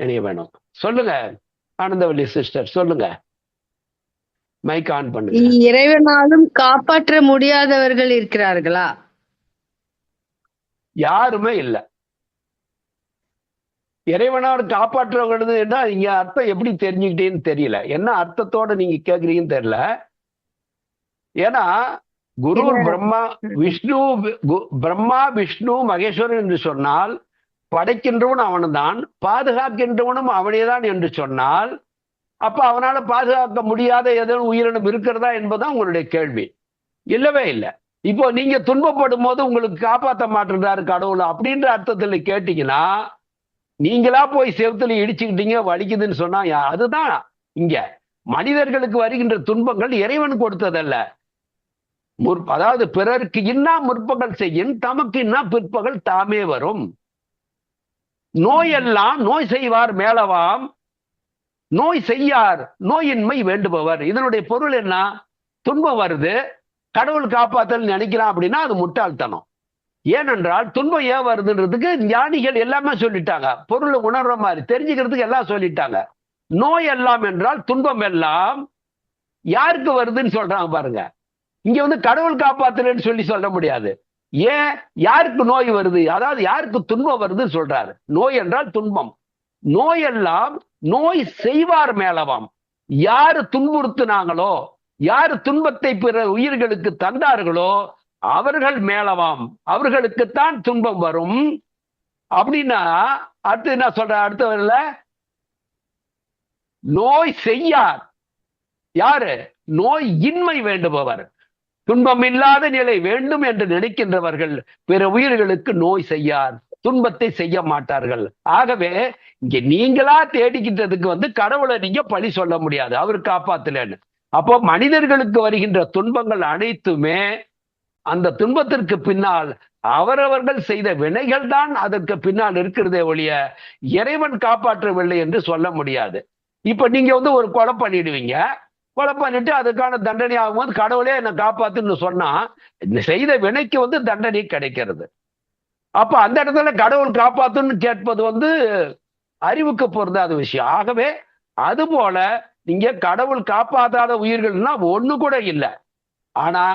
இணைய வேணும். சொல்லுங்க ஆனந்தவல்லி சிஸ்டர், சொல்லுங்க. மைக் ஆன் பண்ணுங்க. இறைவனாலும் காப்பாற்ற முடியாதவர்கள் இருக்கிறார்களா? யாருமே இல்ல. இறைவனால் காப்பாற்றுவதுன்னா இங்க அர்த்தம் எப்படி தெரிஞ்சுக்கிட்டேன்னு தெரியல. என்ன அர்த்தத்தோட நீங்க கேக்குறீங்கன்னு தெரியல. ஏன்னா குரு பிரம்மா விஷ்ணு, பிரம்மா விஷ்ணு மகேஸ்வரன் என்று சொன்னால் படைக்கின்றவன் அவன்தான், பாதுகாக்கின்றவனும் அவனேதான் என்று சொன்னால், அப்ப அவனால பாதுகாக்க முடியாத ஏதோ உயிரினம் இருக்கிறதா என்பதுதான் உங்களுடைய கேள்வி. இல்லவே இல்லை. இப்போ நீங்க துன்பப்படும் போது உங்களுக்கு காப்பாற்ற மாட்டேன்றாரு கடவுள் அப்படின்ற அர்த்தத்துல கேட்டீங்கன்னா, நீங்களா போய் செவுத்துல இடிச்சுக்கிட்டீங்க வலிக்குதுன்னு சொன்னா அதுதான். இங்க மனிதர்களுக்கு வருகின்ற துன்பங்கள் இறைவன் கொடுத்ததல்ல. அதாவது பிறருக்கு இன்னா முற்பகல் செய்யும் தமக்கு இன்னா பிற்பகல் தாமே வரும். நோயெல்லாம் நோய் செய்வார் மேலவாம், நோய் செய்யார் நோயின்மை வேண்டுபவர். இதனுடைய பொருள் என்ன? துன்பம் வருது, கடவுள் காப்பாத்தல் நினைக்கிறான் அப்படின்னா அது முட்டாள்தனம். ஏனென்றால் துன்பம் ஏன் வருதுன்றதுக்கு ஞானிகள் எல்லாமே சொல்லிட்டாங்க. பொருளை உணர்ற மாதிரி தெரிஞ்சுக்கிறதுக்கு எல்லாம் சொல்லிட்டாங்க. நோய் எல்லாம் என்றால் துன்பம் எல்லாம் யாருக்கு வருதுன்னு சொல்றாங்க பாருங்க. இங்க வந்து கடவுள் காப்பாத்துறேன்னு சொல்லி சொல்ல முடியாது. ஏன்? யாருக்கு நோய் வருது, அதாவது யாருக்கு துன்பம் வருதுன்னு சொல்றாரு. நோய் என்றால் துன்பம். நோயெல்லாம் நோய் செய்வார் மேலவாம். யாரு துன்புறுத்தினாங்களோ, யாரு துன்பத்தை பிற உயிர்களுக்கு தந்தார்களோ அவர்கள் மேலவாம், அவர்களுக்குத்தான் துன்பம் வரும். அப்படின்னா அடுத்து என்ன சொல்ற? அடுத்த வரல நோய் செய்யார் யாரு? நோய் இன்மை வேண்டுபவர். துன்பம் இல்லாத நிலை வேண்டும் என்று நினைக்கின்றவர்கள் பிற உயிர்களுக்கு நோய் செய்யார், துன்பத்தை செய்ய மாட்டார்கள். ஆகவே இங்க நீங்களா தேடிக்கிட்டதுக்கு வந்து கடவுளை நீங்க பழி சொல்ல முடியாது, அவர் காப்பாத்தலன்னு. அப்போ மனிதர்களுக்கு வருகின்ற துன்பங்கள் அனைத்துமே அந்த துன்பத்திற்கு பின்னால் அவரவர்கள் செய்த வினைகள் தான் அதற்கு பின்னால் இருக்கிறதே ஒழிய இறைவன் காப்பாற்றவில்லை என்று சொல்ல முடியாது. இப்ப நீங்க வந்து ஒரு கொலை பண்ணிடுவீங்க, கொலை பண்ணிட்டு அதுக்கான தண்டனை ஆகும்போது கடவுளே என்னை காப்பாத்துன்னு சொன்னா செய்த வினைக்கு வந்து தண்டனை கிடைக்கிறது. அப்ப அந்த இடத்துல கடவுள் காப்பாத்துன்னு கேட்பது வந்து அறிவுக்கு பொருந்தாத விஷயம். ஆகவே அது போல நீங்க கடவுள் காப்பாற்றாத உயிர்கள்னா ஒண்ணு கூட இல்லை. ஆனா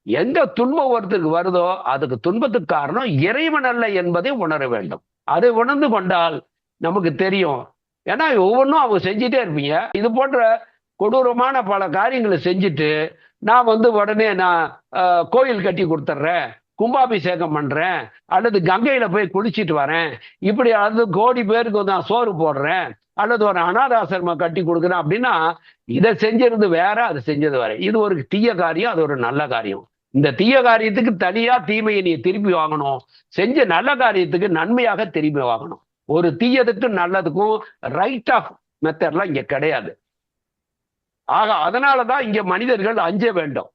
எங்க துன்பம் ஒருத்தருக்கு வருதோ அதுக்கு துன்பத்துக்கு காரணம் இறைவன் அல்ல என்பதை உணர வேண்டும். அதை உணர்ந்து கொண்டால் நமக்கு தெரியும். ஏன்னா ஒவ்வொன்றும் அவங்க செஞ்சுட்டே இருப்பீங்க. இது போன்ற கொடூரமான பல காரியங்களை செஞ்சுட்டு நான் வந்து உடனே நான் கோயில் கட்டி கொடுத்துட்றேன், கும்பாபிஷேகம் பண்றேன், அல்லது கங்கையில போய் குளிச்சுட்டு வரேன், இப்படி அது கோடி பேருக்கு நான் சோறு போடுறேன், அல்லது ஒரு அனாதாசிரமம் கட்டி கொடுக்குறேன் அப்படின்னா இதை செஞ்சிருந்து வேற, அது செஞ்சது வேற. இது ஒரு தீய காரியம், அது ஒரு நல்ல காரியம். இந்த தீய காரியத்துக்கு தனியா தீமையை நீ திருப்பி வாங்கணும், செஞ்ச நல்ல காரியத்துக்கு நன்மையாக திரும்பி வாங்கணும். ஒரு தீயதுக்கும் நல்லதுக்கும் ரைட் ஆஃப் மெத்தட்லாம் இங்க கிடையாது. ஆக அதனாலதான் இங்க மனிதர்கள் அஞ்ச வேண்டும்.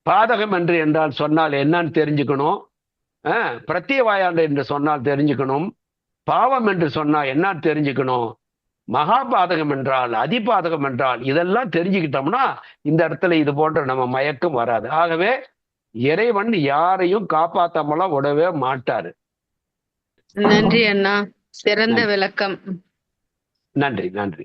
பாதகம் என்று என்றால் சொன்னால் என்னன்னு தெரிஞ்சுக்கணும், பிரத்யவாயாண்டு என்று சொன்னால் தெரிஞ்சுக்கணும், பாவம் என்று சொன்னால் என்ன தெரிஞ்சுக்கணும், மகாபாதகம் என்றால் அதிபாதகம் என்றால் இதெல்லாம் தெரிஞ்சுக்கிட்டோம்னா இந்த இடத்துல இது போன்ற நம்ம மயக்கம் வராது. ஆகவே இறைவன் யாரையும் காப்பாத்தாமலாம் விடவே மாட்டாரு. நன்றி அண்ணா, சிறந்த விளக்கம். நன்றி நன்றி.